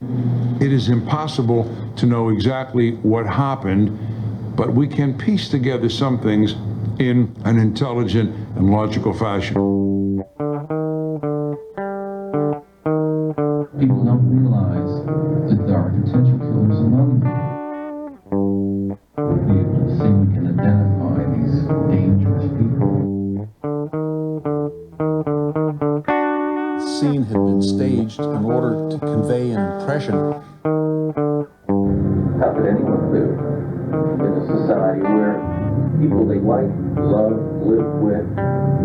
It is impossible to know exactly what happened, but we can piece together some things in an intelligent and logical fashion. People don't realize that there are potential killers among them. We see we can identify these dangerous people. The scene had been staged in order to convey an impression. How could anyone live in a society where people they liked, loved, lived with,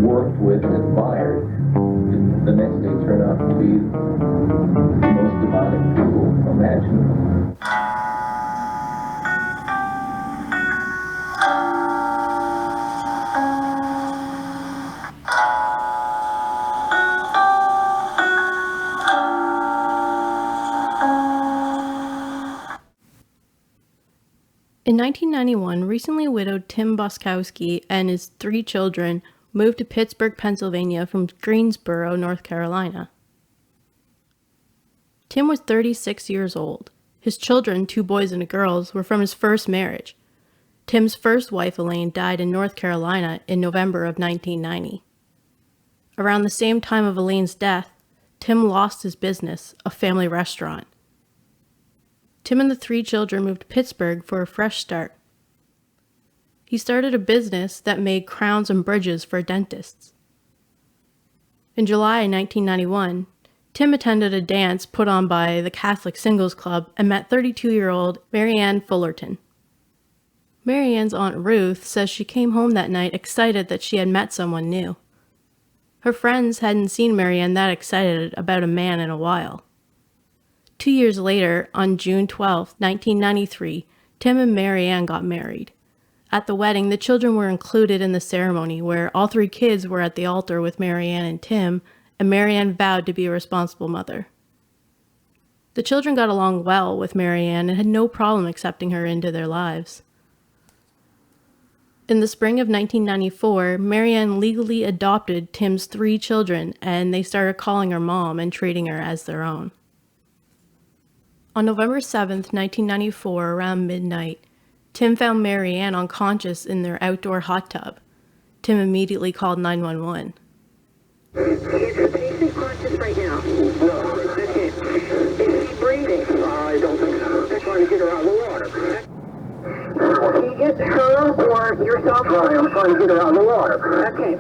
worked with, and admired, the next day turn out to be the most demonic people imaginable? In 1991, recently widowed Tim Boczkowski and his 3 children moved to Pittsburgh, Pennsylvania from Greensboro, North Carolina. Tim was 36 years old. His children, 2 boys and a girl, were from his first marriage. Tim's first wife, Elaine, died in North Carolina in November of 1990. Around the same time of Elaine's death, Tim lost his business, a family restaurant. Tim and the 3 children moved to Pittsburgh for a fresh start. He started a business that made crowns and bridges for dentists. In July 1991, Tim attended a dance put on by the Catholic Singles Club and met 32-year-old Maryann Fullerton. Maryann's Aunt Ruth says she came home that night excited that she had met someone new. Her friends hadn't seen Maryann that excited about a man in a while. 2 years later, on June 12, 1993, Tim and Maryann got married. At the wedding, the children were included in the ceremony where all 3 kids were at the altar with Maryann and Tim, and Maryann vowed to be a responsible mother. The children got along well with Maryann and had no problem accepting her into their lives. In the spring of 1994, Maryann legally adopted Tim's 3 children, and they started calling her mom and treating her as their own. On November 7, 1994, around midnight, Tim found Maryann unconscious in their outdoor hot tub. Tim immediately called 911. Is the patient conscious right now? No. Okay. Is she breathing? I don't think so. They're trying to get her out of the water. Can you get her or yourself? I'm trying to get her out of the water. Okay.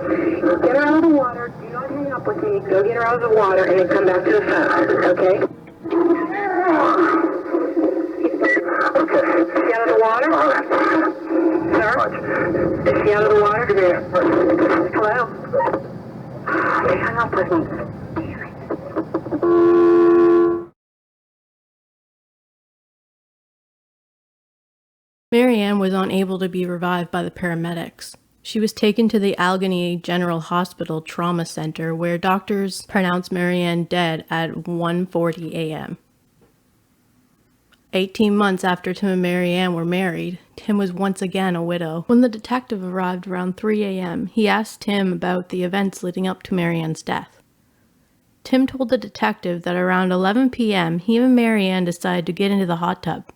Get her out of the water. Do not hang up with me. Go get her out of the water and then come back to the phone. Okay? Okay. Is she out of the water? Sir? Is she out of the water? Hello? They hung up with me. Maryann was unable to be revived by the paramedics. She was taken to the Allegheny General Hospital Trauma Center where doctors pronounced Maryann dead at 1:40 a.m. 18 months after Tim and Maryann were married, Tim was once again a widow. When the detective arrived around 3 a.m., he asked Tim about the events leading up to Maryann's death. Tim told the detective that around 11 p.m., he and Maryann decided to get into the hot tub.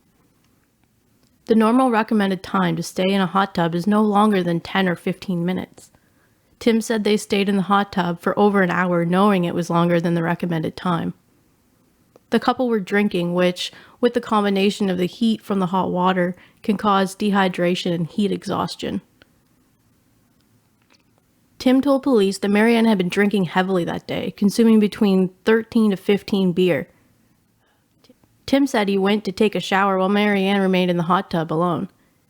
The normal recommended time to stay in a hot tub is no longer than 10 or 15 minutes. Tim said they stayed in the hot tub for over an hour knowing it was longer than the recommended time. The couple were drinking, which, with the combination of the heat from the hot water, can cause dehydration and heat exhaustion. Tim told police that Maryann had been drinking heavily that day, consuming between 13 to 15 beer. Tim said he went to take a shower while Maryann remained in the hot tub alone.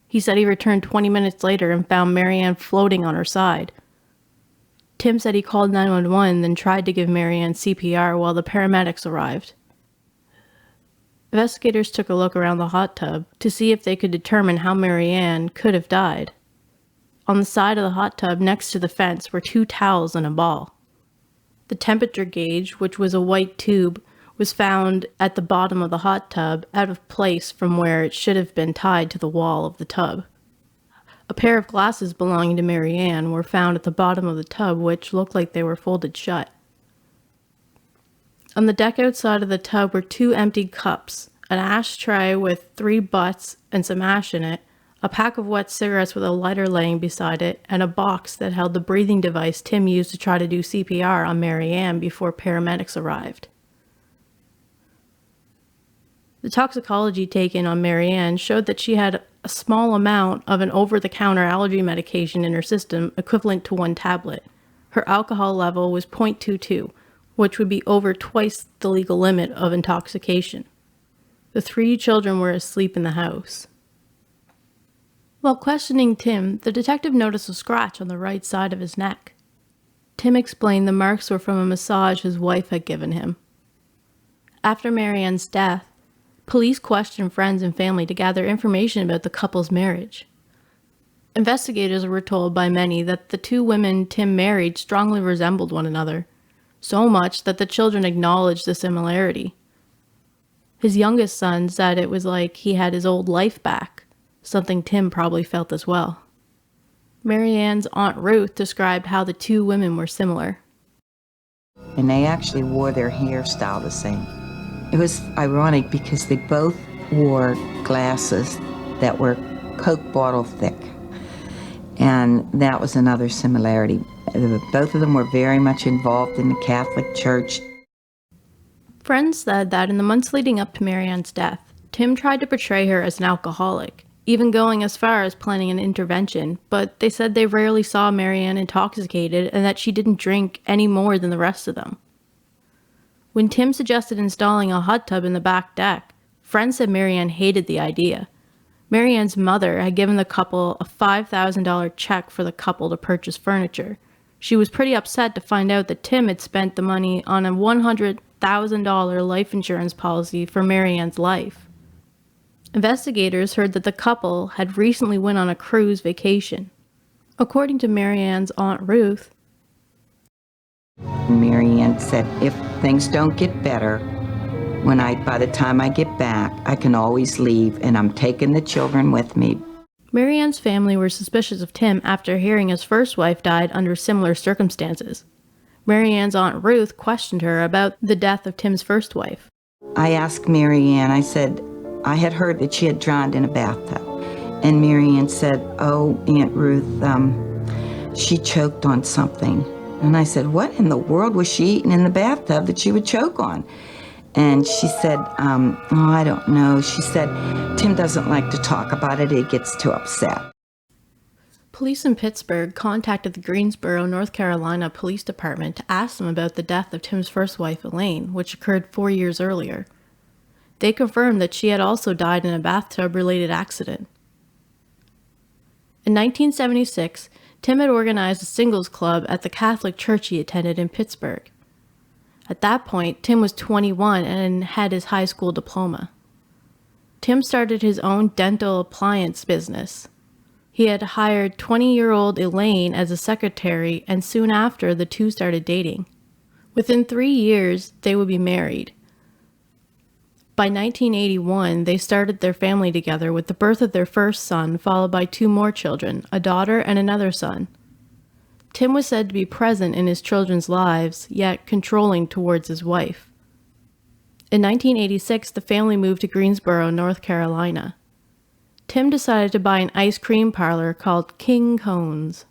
He said he returned 20 minutes later and found Maryann floating on her side. Tim said he called 911 then tried to give Maryann CPR while the paramedics arrived. Investigators took a look around the hot tub to see if they could determine how Maryann could have died. On the side of the hot tub next to the fence were 2 towels and a ball. The temperature gauge, which was a white tube, was found at the bottom of the hot tub, out of place from where it should have been tied to the wall of the tub. A pair of glasses belonging to Maryann were found at the bottom of the tub, which looked like they were folded shut. On the deck outside of the tub were 2 empty cups, an ashtray with 3 butts and some ash in it, a pack of wet cigarettes with a lighter laying beside it, and a box that held the breathing device Tim used to try to do CPR on Maryann before paramedics arrived. The toxicology taken on Maryann showed that she had a small amount of an over-the-counter allergy medication in her system equivalent to 1 tablet. Her alcohol level was 0.22, which would be over twice the legal limit of intoxication. The 3 children were asleep in the house. While questioning Tim, the detective noticed a scratch on the right side of his neck. Tim explained the marks were from a massage his wife had given him. After Maryann's death, police questioned friends and family to gather information about the couple's marriage. Investigators were told by many that the 2 women Tim married strongly resembled one another, so much that the children acknowledged the similarity. His youngest son said it was like he had his old life back, something Tim probably felt as well. Maryann's Aunt Ruth described how the 2 women were similar. And they actually wore their hairstyle the same. It was ironic because they both wore glasses that were Coke bottle thick. And that was another similarity. Both of them were very much involved in the Catholic Church. Friends said that in the months leading up to Maryann's death, Tim tried to portray her as an alcoholic, even going as far as planning an intervention, but they said they rarely saw Maryann intoxicated and that she didn't drink any more than the rest of them. When Tim suggested installing a hot tub in the back deck, friends said Maryann hated the idea. Maryann's mother had given the couple a $5,000 check for the couple to purchase furniture. She was pretty upset to find out that Tim had spent the money on a $100,000 life insurance policy for Maryann's life. Investigators heard that the couple had recently went on a cruise vacation. According to Maryann's Aunt Ruth, Maryann said, if things don't get better, by the time I get back, I can always leave, and I'm taking the children with me. Maryann's family were suspicious of Tim after hearing his first wife died under similar circumstances. Maryann's Aunt Ruth questioned her about the death of Tim's first wife. I asked Maryann, I said, I had heard that she had drowned in a bathtub. And Maryann said, oh, Aunt Ruth, she choked on something. And I said, what in the world was she eating in the bathtub that she would choke on? And she said, oh, I don't know. She said, Tim doesn't like to talk about it. He gets too upset. Police in Pittsburgh contacted the Greensboro, North Carolina Police Department to ask them about the death of Tim's first wife, Elaine, which occurred 4 years earlier. They confirmed that she had also died in a bathtub-related accident. In 1976, Tim had organized a singles club at the Catholic church he attended in Pittsburgh. At that point, Tim was 21 and had his high school diploma. Tim started his own dental appliance business. He had hired 20-year-old Elaine as a secretary, and soon after, the two started dating. Within 3 years, they would be married. By 1981, they started their family together with the birth of their first son, followed by 2 more children, a daughter and another son. Tim was said to be present in his children's lives, yet controlling towards his wife. In 1986, the family moved to Greensboro, North Carolina. Tim decided to buy an ice cream parlor called King Cones.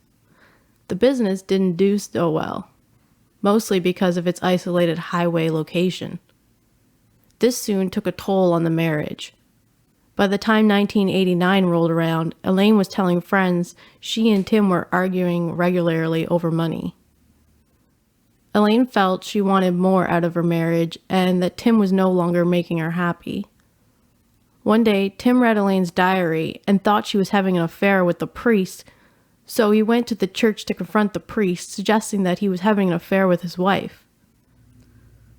The business didn't do so well, mostly because of its isolated highway location. This soon took a toll on the marriage. By the time 1989 rolled around, Elaine was telling friends she and Tim were arguing regularly over money. Elaine felt she wanted more out of her marriage and that Tim was no longer making her happy. One day, Tim read Elaine's diary and thought she was having an affair with the priest, so he went to the church to confront the priest, suggesting that he was having an affair with his wife.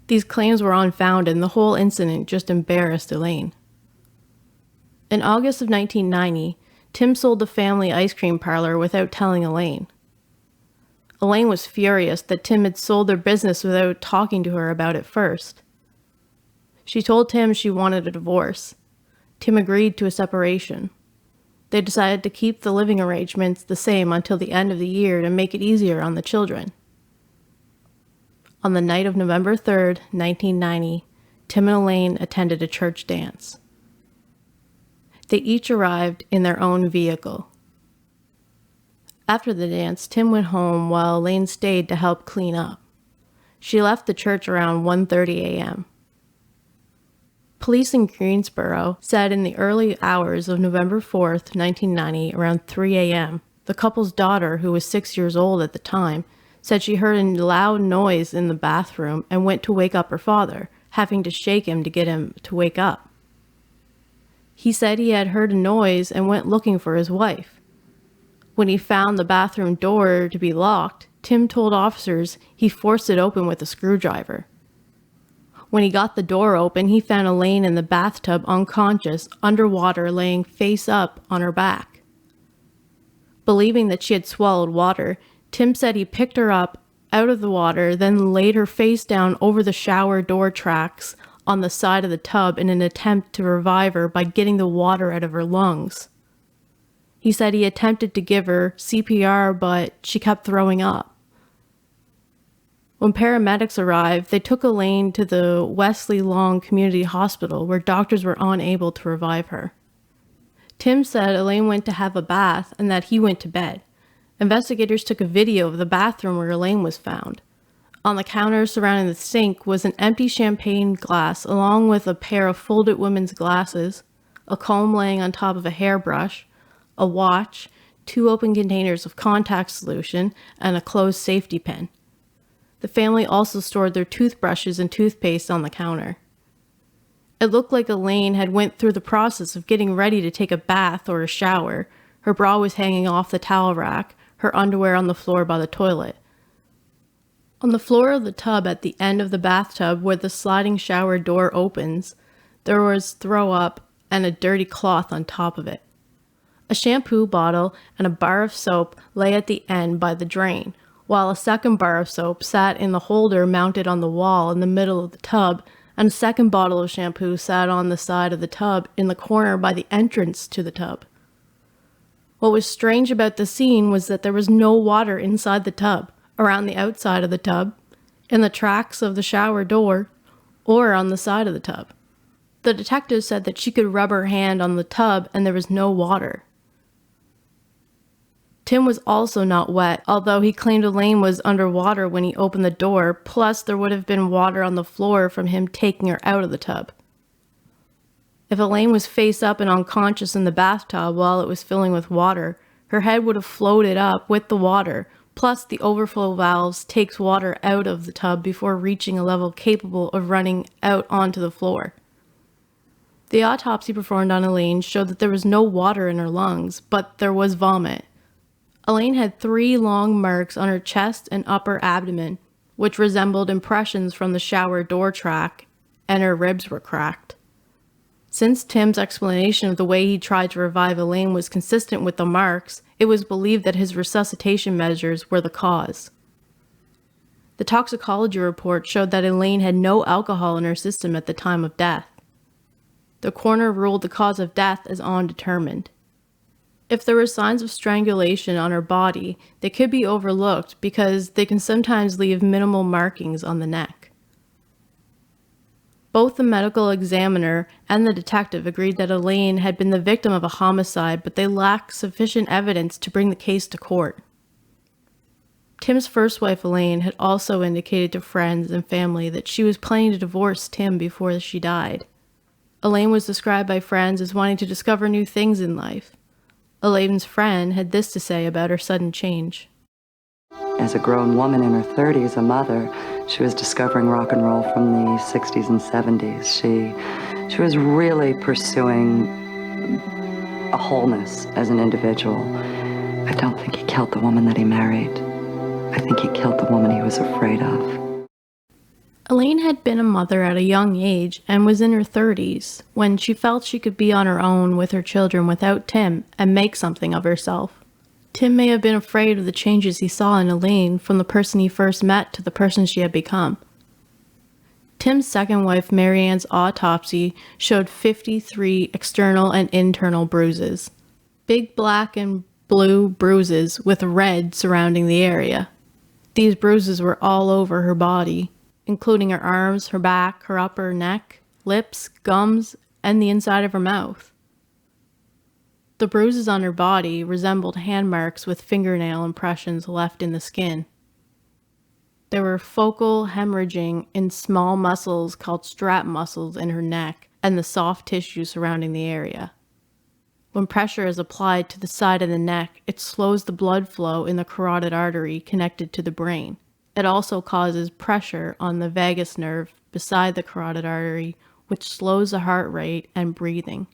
These claims were unfounded, and the whole incident just embarrassed Elaine. In August of 1990, Tim sold the family ice cream parlor without telling Elaine. Elaine was furious that Tim had sold their business without talking to her about it first. She told Tim she wanted a divorce. Tim agreed to a separation. They decided to keep the living arrangements the same until the end of the year to make it easier on the children. On the night of November 3rd, 1990, Tim and Elaine attended a church dance. They each arrived in their own vehicle. After the dance, Tim went home while Elaine stayed to help clean up. She left the church around 1:30 a.m. Police in Greensboro said in the early hours of November 4th, 1990, around 3 a.m., the couple's daughter, who was 6 years old at the time, said she heard a loud noise in the bathroom and went to wake up her father, having to shake him to get him to wake up. He said he had heard a noise and went looking for his wife. When he found the bathroom door to be locked, Tim told officers he forced it open with a screwdriver. When he got the door open, he found Elaine in the bathtub unconscious, underwater, laying face up on her back. Believing that she had swallowed water, Tim said he picked her up out of the water, then laid her face down over the shower door tracks on the side of the tub in an attempt to revive her by getting the water out of her lungs. He said he attempted to give her CPR, but she kept throwing up. When paramedics arrived, they took Elaine to the Wesley Long Community Hospital, where doctors were unable to revive her. Tim said Elaine went to have a bath and that he went to bed. Investigators took a video of the bathroom where Elaine was found. On the counter surrounding the sink was an empty champagne glass along with a pair of folded women's glasses, a comb laying on top of a hairbrush, a watch, 2 open containers of contact solution, and a closed safety pin. The family also stored their toothbrushes and toothpaste on the counter. It looked like Elaine had went through the process of getting ready to take a bath or a shower. Her bra was hanging off the towel rack, her underwear on the floor by the toilet. On the floor of the tub at the end of the bathtub where the sliding shower door opens, there was throw up and a dirty cloth on top of it. A shampoo bottle and a bar of soap lay at the end by the drain, while a second bar of soap sat in the holder mounted on the wall in the middle of the tub, and a second bottle of shampoo sat on the side of the tub in the corner by the entrance to the tub. What was strange about the scene was that there was no water inside the tub, around the outside of the tub, in the tracks of the shower door, or on the side of the tub. The detective said that she could rub her hand on the tub and there was no water. Tim was also not wet, although he claimed Elaine was underwater when he opened the door, plus there would have been water on the floor from him taking her out of the tub. If Elaine was face up and unconscious in the bathtub while it was filling with water, her head would have floated up with the water, plus the overflow valves takes water out of the tub before reaching a level capable of running out onto the floor. The autopsy performed on Elaine showed that there was no water in her lungs, but there was vomit. Elaine had 3 long marks on her chest and upper abdomen, which resembled impressions from the shower door track, and her ribs were cracked. Since Tim's explanation of the way he tried to revive Elaine was consistent with the marks, it was believed that his resuscitation measures were the cause. The toxicology report showed that Elaine had no alcohol in her system at the time of death. The coroner ruled the cause of death as undetermined. If there were signs of strangulation on her body, they could be overlooked because they can sometimes leave minimal markings on the neck. Both the medical examiner and the detective agreed that Elaine had been the victim of a homicide, but they lacked sufficient evidence to bring the case to court. Tim's first wife, Elaine, had also indicated to friends and family that she was planning to divorce Tim before she died. Elaine was described by friends as wanting to discover new things in life. Elaine's friend had this to say about her sudden change. As a grown woman in her 30s, a mother, she was discovering rock and roll from the 60s and 70s. She was really pursuing a wholeness as an individual. I don't think he killed the woman that he married. I think he killed the woman he was afraid of. Elaine had been a mother at a young age and was in her 30s when she felt she could be on her own with her children without Tim and make something of herself. Tim may have been afraid of the changes he saw in Elaine from the person he first met to the person she had become. Tim's second wife, Maryann's autopsy showed 53 external and internal bruises. Big black and blue bruises with red surrounding the area. These bruises were all over her body, including her arms, her back, her upper neck, lips, gums, and the inside of her mouth. The bruises on her body resembled hand marks with fingernail impressions left in the skin. There were focal hemorrhaging in small muscles called strap muscles in her neck and the soft tissue surrounding the area. When pressure is applied to the side of the neck, it slows the blood flow in the carotid artery connected to the brain. It also causes pressure on the vagus nerve beside the carotid artery, which slows the heart rate and breathing.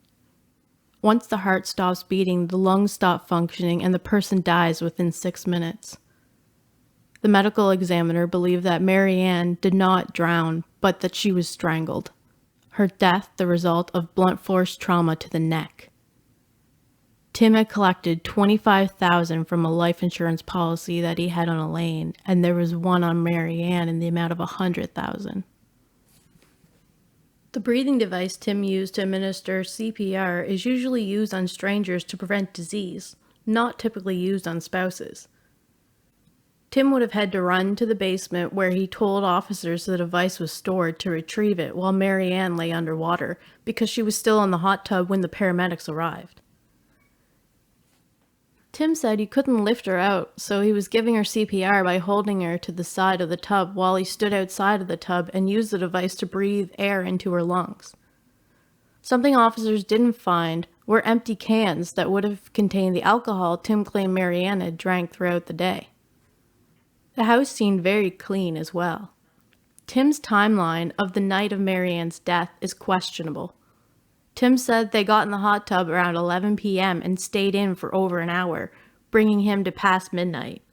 Once the heart stops beating, the lungs stop functioning and the person dies within 6 minutes. The medical examiner believed that Maryann did not drown, but that she was strangled. Her death the result of blunt force trauma to the neck. Tim had collected $25,000 from a life insurance policy that he had on Elaine, and there was one on Maryann in the amount of $100,000. The breathing device Tim used to administer CPR is usually used on strangers to prevent disease, not typically used on spouses. Tim would have had to run to the basement where he told officers the device was stored to retrieve it while Maryann lay underwater because she was still in the hot tub when the paramedics arrived. Tim said he couldn't lift her out, so he was giving her CPR by holding her to the side of the tub while he stood outside of the tub and used the device to breathe air into her lungs. Something officers didn't find were empty cans that would have contained the alcohol Tim claimed Maryann had drank throughout the day. The house seemed very clean as well. Tim's timeline of the night of Maryann's death is questionable. Tim said they got in the hot tub around 11 p.m. and stayed in for over an hour, bringing him to past midnight.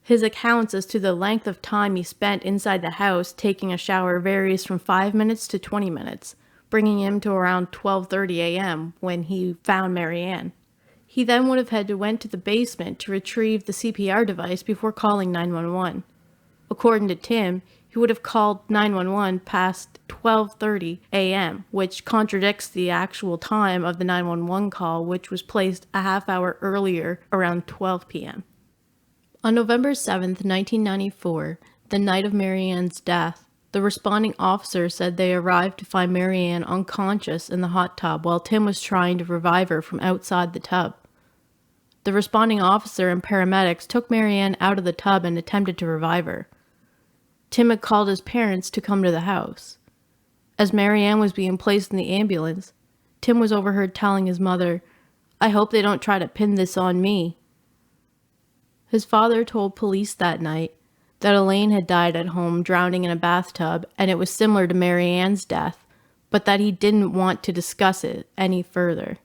His accounts as to the length of time he spent inside the house taking a shower varies from 5 minutes to 20 minutes, bringing him to around 12:30 a.m. when he found Maryann. He then would have had to went to the basement to retrieve the CPR device before calling 911. According to Tim, he would have called 911 past 12:30 a.m., which contradicts the actual time of the 911 call, which was placed a half hour earlier, around 12 p.m. On November 7, 1994, the night of Maryann's death, the responding officer said they arrived to find Maryann unconscious in the hot tub while Tim was trying to revive her from outside the tub. The responding officer and paramedics took Maryann out of the tub and attempted to revive her. Tim had called his parents to come to the house. As Maryann was being placed in the ambulance, Tim was overheard telling his mother, "I hope they don't try to pin this on me." His father told police that night that Elaine had died at home drowning in a bathtub and it was similar to Maryann's death, but that he didn't want to discuss it any further.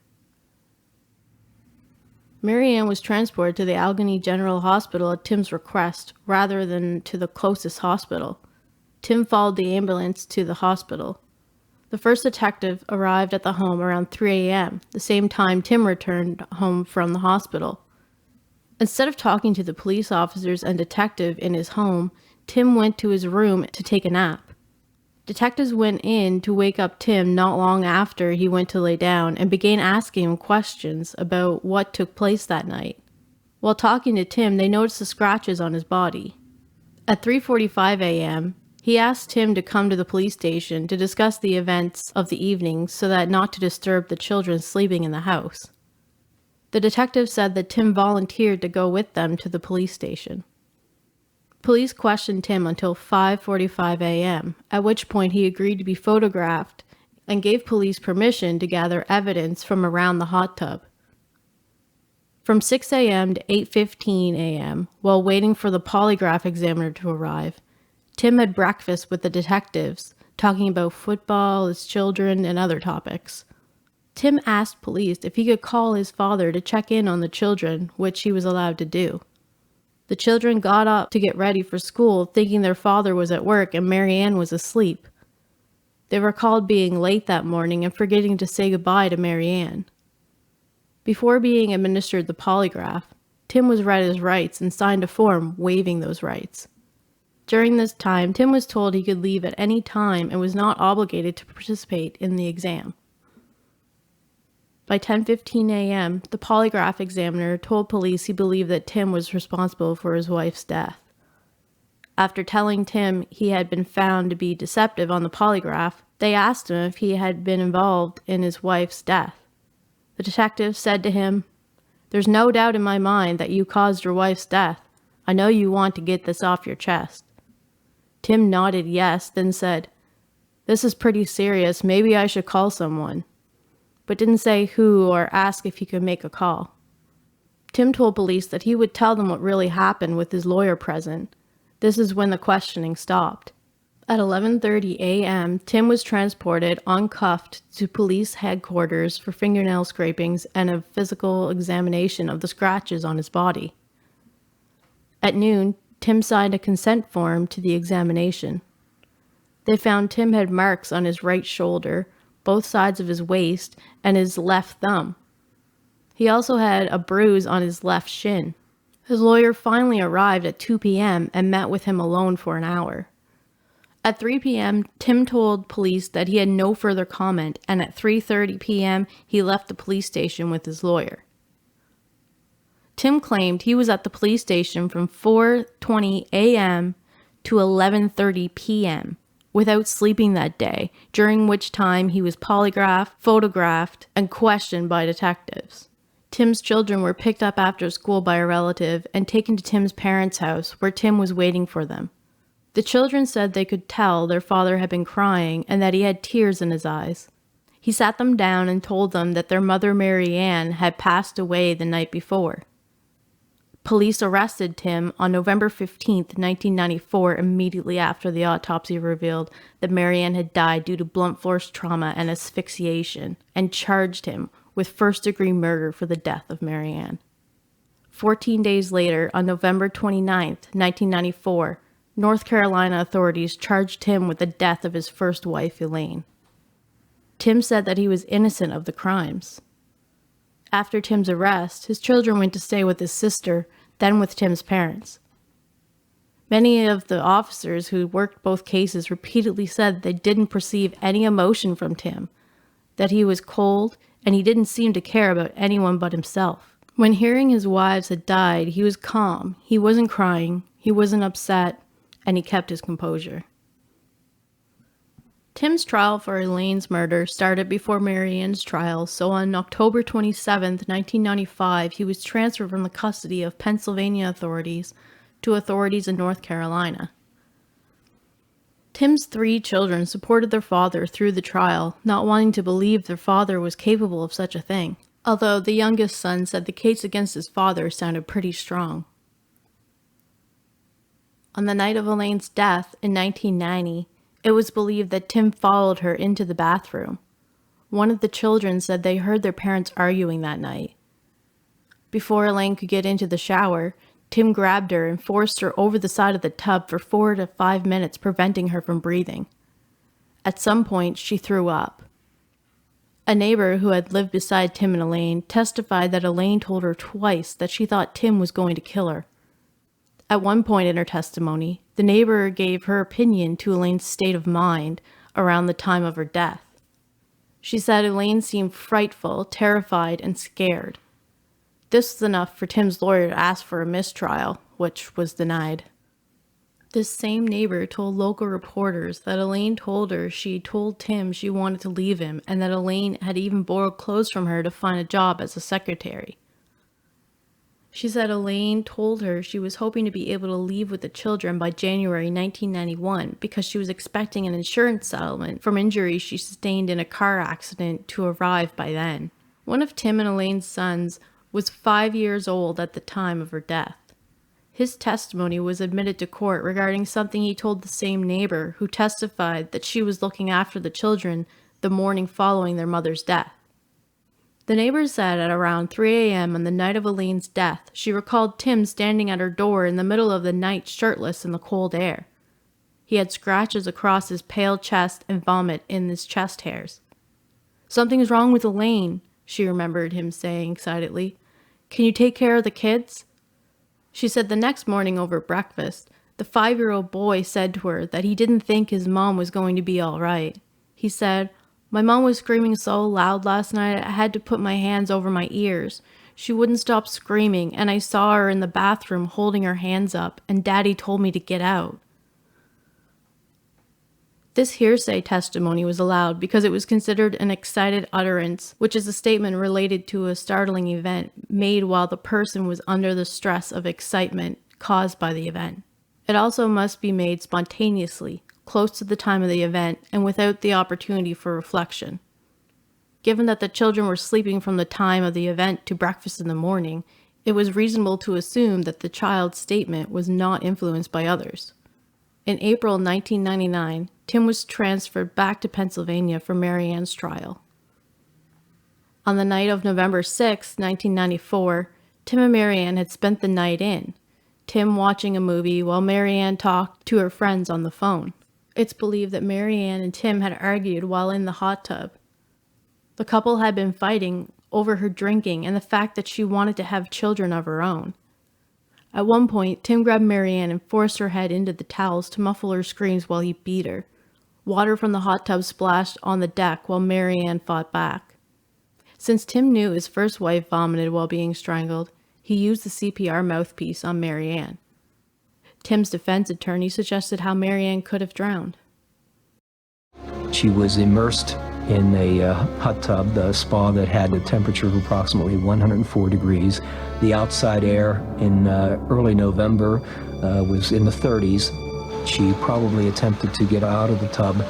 Maryann was transported to the Allegheny General Hospital at Tim's request, rather than to the closest hospital. Tim followed the ambulance to the hospital. The first detective arrived at the home around 3 a.m., the same time Tim returned home from the hospital. Instead of talking to the police officers and detective in his home, Tim went to his room to take a nap. Detectives went in to wake up Tim not long after he went to lay down and began asking him questions about what took place that night. While talking to Tim, they noticed the scratches on his body. At 3:45 a.m., he asked Tim to come to the police station to discuss the events of the evening so that not to disturb the children sleeping in the house. The detective said that Tim volunteered to go with them to the police station. Police questioned Tim until 5:45 a.m., at which point he agreed to be photographed and gave police permission to gather evidence from around the hot tub. From 6 a.m. to 8:15 a.m., while waiting for the polygraph examiner to arrive, Tim had breakfast with the detectives, talking about football, his children, and other topics. Tim asked police if he could call his father to check in on the children, which he was allowed to do. The children got up to get ready for school, thinking their father was at work and Maryann was asleep. They recalled being late that morning and forgetting to say goodbye to Maryann. Before being administered the polygraph, Tim was read his rights and signed a form waiving those rights. During this time, Tim was told he could leave at any time and was not obligated to participate in the exam. By 10:15 a.m., the polygraph examiner told police he believed that Tim was responsible for his wife's death. After telling Tim he had been found to be deceptive on the polygraph, they asked him if he had been involved in his wife's death. The detective said to him, "There's no doubt in my mind that you caused your wife's death. I know you want to get this off your chest." Tim nodded yes, then said, "This is pretty serious. Maybe I should call someone," but didn't say who or ask if he could make a call. Tim told police that he would tell them what really happened with his lawyer present. This is when the questioning stopped. At 11:30 a.m., Tim was transported uncuffed to police headquarters for fingernail scrapings and a physical examination of the scratches on his body. At noon, Tim signed a consent form to the examination. They found Tim had marks on his right shoulder, both sides of his waist, and his left thumb. He also had a bruise on his left shin. His lawyer finally arrived at 2 p.m. and met with him alone for an hour. At 3 p.m., Tim told police that he had no further comment, and at 3:30 p.m., he left the police station with his lawyer. Tim claimed he was at the police station from 4:20 a.m. to 11:30 p.m. without sleeping that day, during which time he was polygraphed, photographed, and questioned by detectives. Tim's children were picked up after school by a relative and taken to Tim's parents' house, where Tim was waiting for them. The children said they could tell their father had been crying and that he had tears in his eyes. He sat them down and told them that their mother, Maryann, had passed away the night before. Police arrested Tim on November 15, 1994, immediately after the autopsy revealed that Maryann had died due to blunt force trauma and asphyxiation, and charged him with first-degree murder for the death of Maryann. 14 days later, on November 29, 1994, North Carolina authorities charged Tim with the death of his first wife, Elaine. Tim said that he was innocent of the crimes. After Tim's arrest, his children went to stay with his sister, then with Tim's parents. Many of the officers who worked both cases repeatedly said they didn't perceive any emotion from Tim, that he was cold, and he didn't seem to care about anyone but himself. When hearing his wives had died, he was calm. He wasn't crying, he wasn't upset, and he kept his composure. Tim's trial for Elaine's murder started before Maryann's trial, so on October 27, 1995, he was transferred from the custody of Pennsylvania authorities to authorities in North Carolina. Tim's 3 children supported their father through the trial, not wanting to believe their father was capable of such a thing, although the youngest son said the case against his father sounded pretty strong. On the night of Elaine's death in 1990, it was believed that Tim followed her into the bathroom. One of the children said they heard their parents arguing that night. Before Elaine could get into the shower, Tim grabbed her and forced her over the side of the tub for 4 to 5 minutes, preventing her from breathing. At some point, she threw up. A neighbor who had lived beside Tim and Elaine testified that Elaine told her twice that she thought Tim was going to kill her. At one point in her testimony, the neighbor gave her opinion to Elaine's state of mind around the time of her death. She said Elaine seemed frightful, terrified, and scared. This was enough for Tim's lawyer to ask for a mistrial, which was denied. This same neighbor told local reporters that Elaine told her she told Tim she wanted to leave him, and that Elaine had even borrowed clothes from her to find a job as a secretary. She said Elaine told her she was hoping to be able to leave with the children by January 1991 because she was expecting an insurance settlement from injuries she sustained in a car accident to arrive by then. One of Tim and Elaine's sons was 5 years old at the time of her death. His testimony was admitted to court regarding something he told the same neighbor, who testified that she was looking after the children the morning following their mother's death. The neighbor said at around 3 a.m. on the night of Elaine's death, she recalled Tim standing at her door in the middle of the night shirtless in the cold air. He had scratches across his pale chest and vomit in his chest hairs. "Something's wrong with Elaine," she remembered him saying excitedly. "Can you take care of the kids?" She said the next morning over breakfast, the 5-year-old boy said to her that he didn't think his mom was going to be all right. He said, "My mom was screaming so loud last night I had to put my hands over my ears. She wouldn't stop screaming, and I saw her in the bathroom holding her hands up, and Daddy told me to get out." This hearsay testimony was allowed because it was considered an excited utterance, which is a statement related to a startling event made while the person was under the stress of excitement caused by the event. It also must be made spontaneously, close to the time of the event, and without the opportunity for reflection. Given that the children were sleeping from the time of the event to breakfast in the morning, it was reasonable to assume that the child's statement was not influenced by others. In April 1999, Tim was transferred back to Pennsylvania for Maryann's trial. On the night of November 6, 1994, Tim and Maryann had spent the night in, Tim watching a movie while Maryann talked to her friends on the phone. It's believed that Maryann and Tim had argued while in the hot tub. The couple had been fighting over her drinking and the fact that she wanted to have children of her own. At one point, Tim grabbed Maryann and forced her head into the towels to muffle her screams while he beat her. Water from the hot tub splashed on the deck while Maryann fought back. Since Tim knew his first wife vomited while being strangled, he used the CPR mouthpiece on Maryann. Tim's defense attorney suggested how Maryann could have drowned. She was immersed in a hot tub, the spa that had a temperature of approximately 104 degrees. The outside air in early November was in the 30s. She probably attempted to get out of the tub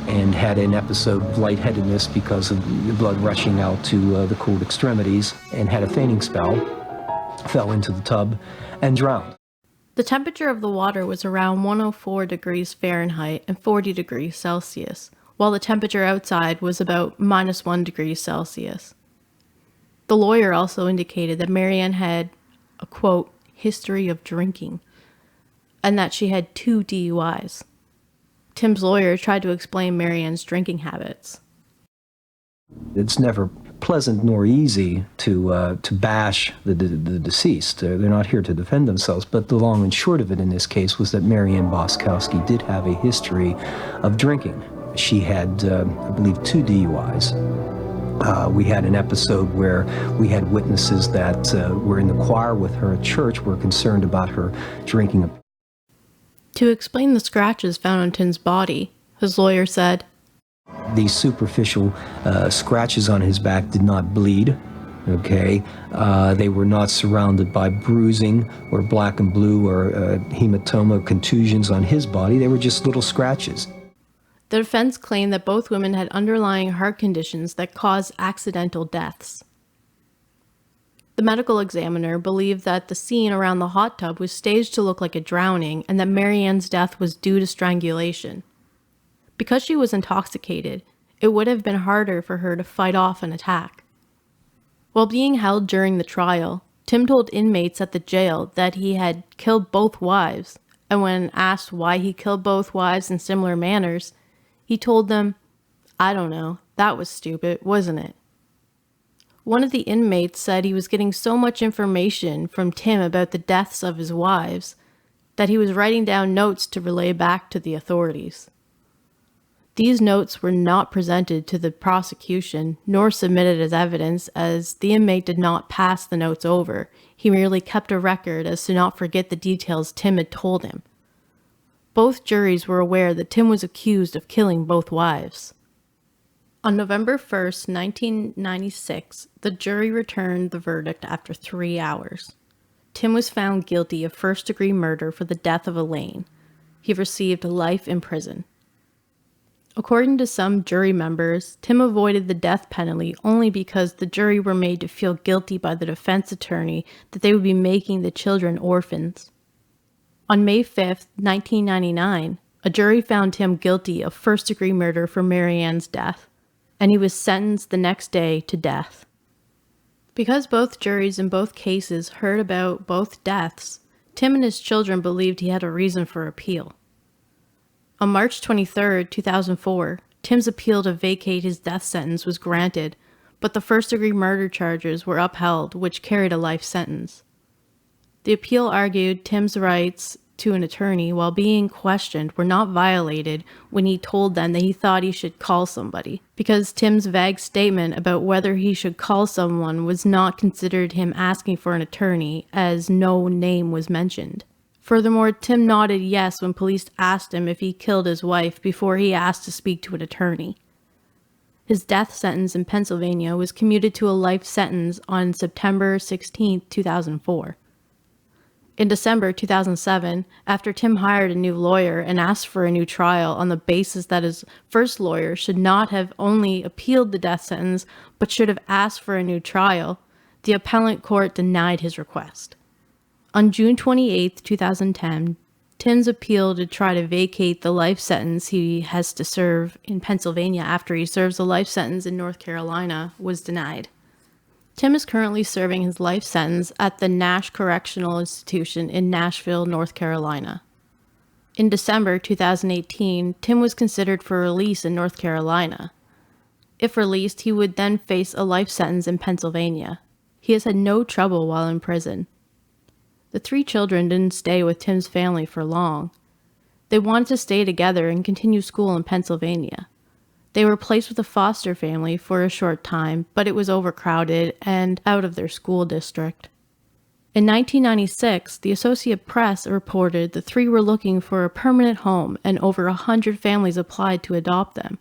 and had an episode of lightheadedness because of the blood rushing out to the cold extremities, and had a fainting spell, fell into the tub, and drowned. The temperature of the water was around 104 degrees Fahrenheit and 40 degrees Celsius, while the temperature outside was about -1 degree Celsius. The lawyer also indicated that Maryann had a, quote, history of drinking, and that she had 2 DUIs. Tim's lawyer tried to explain Maryann's drinking habits. It's never pleasant nor easy to bash the deceased. They're not here to defend themselves, but the long and short of it in this case was that Maryann Boczkowski did have a history of drinking. She had, I believe, 2 DUIs. We had an episode where we had witnesses that were in the choir with her at church were concerned about her drinking. To explain the scratches found on Tim's body, his lawyer said, These superficial scratches on his back did not bleed, okay? They were not surrounded by bruising or black and blue or hematoma contusions on his body. They were just little scratches. The defense claimed that both women had underlying heart conditions that caused accidental deaths. The medical examiner believed that the scene around the hot tub was staged to look like a drowning and that Maryann's death was due to strangulation. Because she was intoxicated, it would have been harder for her to fight off an attack. While being held during the trial, Tim told inmates at the jail that he had killed both wives, and when asked why he killed both wives in similar manners, he told them, "I don't know, that was stupid, wasn't it?" One of the inmates said he was getting so much information from Tim about the deaths of his wives that he was writing down notes to relay back to the authorities. These notes were not presented to the prosecution nor submitted as evidence, as the inmate did not pass the notes over. He merely kept a record as to not forget the details Tim had told him. Both juries were aware that Tim was accused of killing both wives. On November 1st, 1996, the jury returned the verdict after 3 hours. Tim was found guilty of first-degree murder for the death of Elaine. He received life in prison. According to some jury members, Tim avoided the death penalty only because the jury were made to feel guilty by the defense attorney that they would be making the children orphans. On May 5th, 1999, a jury found Tim guilty of first-degree murder for Maryann's death, and he was sentenced the next day to death. Because both juries in both cases heard about both deaths, Tim and his children believed he had a reason for appeal. On March 23, 2004, Tim's appeal to vacate his death sentence was granted, but the first-degree murder charges were upheld, which carried a life sentence. The appeal argued Tim's rights to an attorney while being questioned were not violated when he told them that he thought he should call somebody, because Tim's vague statement about whether he should call someone was not considered him asking for an attorney, as no name was mentioned. Furthermore, Tim nodded yes when police asked him if he killed his wife before he asked to speak to an attorney. His death sentence in Pennsylvania was commuted to a life sentence on September 16, 2004. In December 2007, after Tim hired a new lawyer and asked for a new trial on the basis that his first lawyer should not have only appealed the death sentence but should have asked for a new trial, the appellate court denied his request. On June 28, 2010, Tim's appeal to try to vacate the life sentence he has to serve in Pennsylvania after he serves a life sentence in North Carolina was denied. Tim is currently serving his life sentence at the Nash Correctional Institution in Nashville, North Carolina. In December 2018, Tim was considered for release in North Carolina. If released, he would then face a life sentence in Pennsylvania. He has had no trouble while in prison. The 3 children didn't stay with Tim's family for long. They wanted to stay together and continue school in Pennsylvania. They were placed with a foster family for a short time, but it was overcrowded and out of their school district. In 1996, the Associated Press reported the 3 were looking for a permanent home and over 100 families applied to adopt them.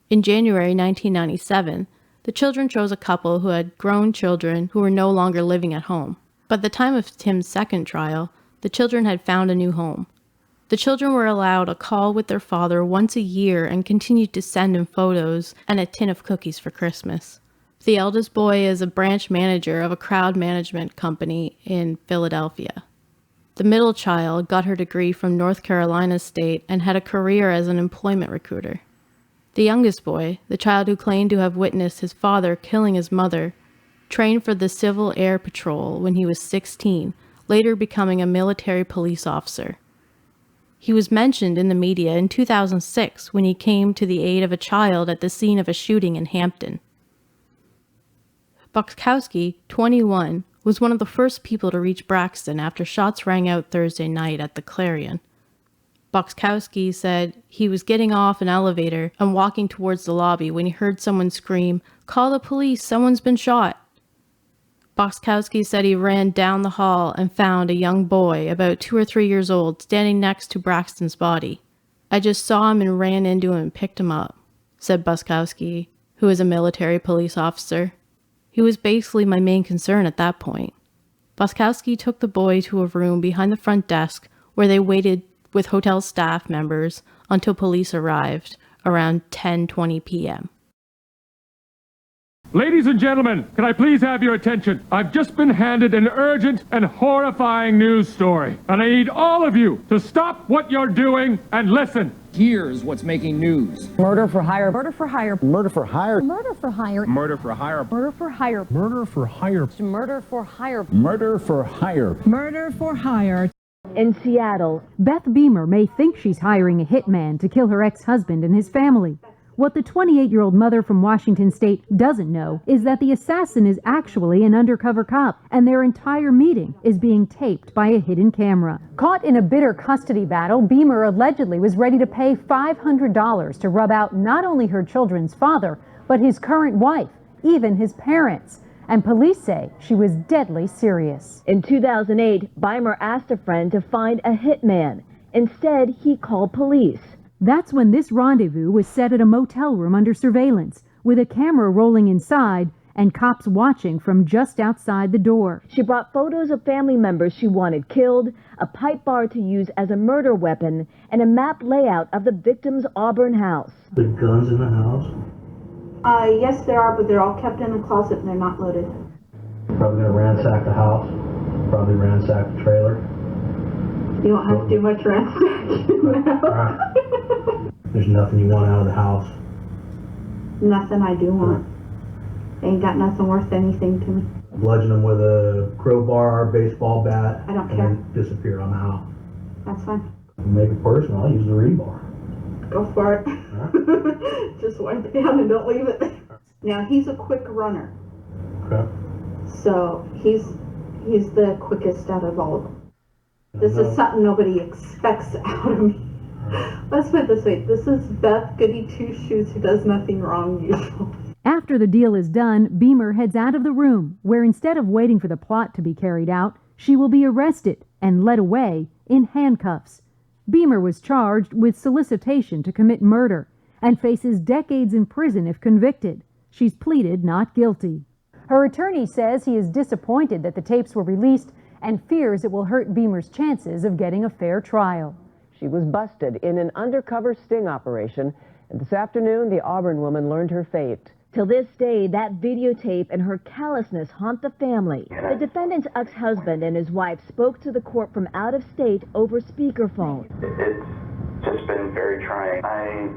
In January 1997, the children chose a couple who had grown children who were no longer living at home. By the time of Tim's second trial, the children had found a new home. The children were allowed a call with their father once a year and continued to send him photos and a tin of cookies for Christmas. The eldest boy is a branch manager of a crowd management company in Philadelphia. The middle child got her degree from North Carolina State and had a career as an employment recruiter. The youngest boy, the child who claimed to have witnessed his father killing his mother, trained for the Civil Air Patrol when he was 16, later becoming a military police officer. He was mentioned in the media in 2006 when he came to the aid of a child at the scene of a shooting in Hampton. Boczkowski, 21, was one of the first people to reach Braxton after shots rang out Thursday night at the Clarion. Boczkowski said he was getting off an elevator and walking towards the lobby when he heard someone scream, "Call the police, someone's been shot." Boczkowski said he ran down the hall and found a young boy, about 2 or 3 years old, standing next to Braxton's body. "I just saw him and ran into him and picked him up," said Boczkowski, who is a military police officer. "He was basically my main concern at that point." Boczkowski took the boy to a room behind the front desk where they waited with hotel staff members until police arrived around 10:20 p.m. Ladies and gentlemen, can I please have your attention? I've just been handed an urgent and horrifying news story, and I need all of you to stop what you're doing and listen. Here's what's making news. Murder for hire. Murder for hire. Murder for hire. Murder for hire. Murder for hire. Murder for hire. Murder for hire. Murder for hire. Murder for hire. Murder for hire. In Seattle, Beth Beamer may think she's hiring a hitman to kill her ex-husband and his family. What the 28-year-old mother from Washington State doesn't know is that the assassin is actually an undercover cop, and their entire meeting is being taped by a hidden camera. Caught in a bitter custody battle, Beamer allegedly was ready to pay $500 to rub out not only her children's father, but his current wife, even his parents. And police say she was deadly serious. In 2008, Beamer asked a friend to find a hitman. Instead, he called police. That's when this rendezvous was set at a motel room under surveillance, with a camera rolling inside and cops watching from just outside the door. She brought photos of family members she wanted killed, a pipe bar to use as a murder weapon, and a map layout of the victim's Auburn house. The guns in the house? Yes, there are, but they're all kept in the closet and they're not loaded. Probably gonna ransack the house, probably ransack the trailer. You don't have to do much ransacking now. Right. There's nothing you want out of the house. Nothing I do want. Ain't got nothing worth anything to me. Bludgeon them with a crowbar, baseball bat. I don't and care. Then disappear on the house. That's fine. Make it personal, I'll use the rebar. Go for it. Right. Just wipe it down and don't leave it there. Now, he's a quick runner. Okay. So, he's the quickest out of all of them. This is something nobody expects out of me. Let's put it this way. This is Beth Goody Two-Shoes who does nothing wrong usually. After the deal is done, Beamer heads out of the room, where instead of waiting for the plot to be carried out, She will be arrested and led away in handcuffs. Beamer was charged with solicitation to commit murder and faces decades in prison if convicted. She's pleaded not guilty. Her attorney says he is disappointed that the tapes were released and fears it will hurt Beamer's chances of getting a fair trial. She was busted in an undercover sting operation, and this afternoon the Auburn woman learned her fate. Till this day, that videotape and her callousness haunt the family. The defendant's ex-husband and his wife spoke to the court from out of state over speakerphone. It's just been very trying. I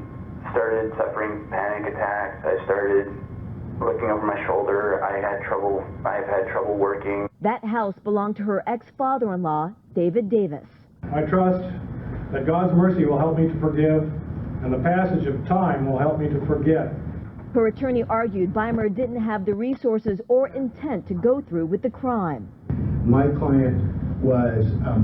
started suffering panic attacks. I started looking over my shoulder. I've had trouble working. That house belonged to her ex-father-in-law, David Davis. I trust that God's mercy will help me to forgive, and the passage of time will help me to forget. Her attorney argued Beamer didn't have the resources or intent to go through with the crime. My client was a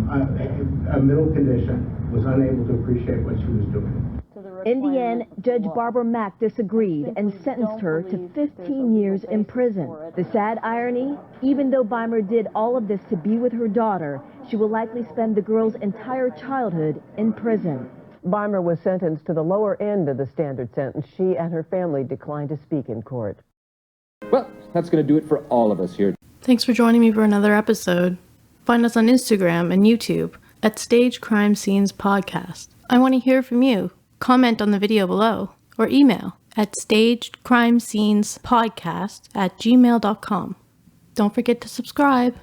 middle condition, was unable to appreciate what she was doing. In the end, Judge Barbara Mack disagreed and sentenced her to 15 years in prison. The sad irony, even though Beamer did all of this to be with her daughter, she will likely spend the girl's entire childhood in prison. Beamer was sentenced to the lower end of the standard sentence. She and her family declined to speak in court. Well, that's going to do it for all of us here. Thanks for joining me for another episode. Find us on Instagram and YouTube at Stage Crime Scenes Podcast. I want to hear from you. Comment on the video below or email at stagedcrimescenespodcast@gmail.com. Don't forget to subscribe.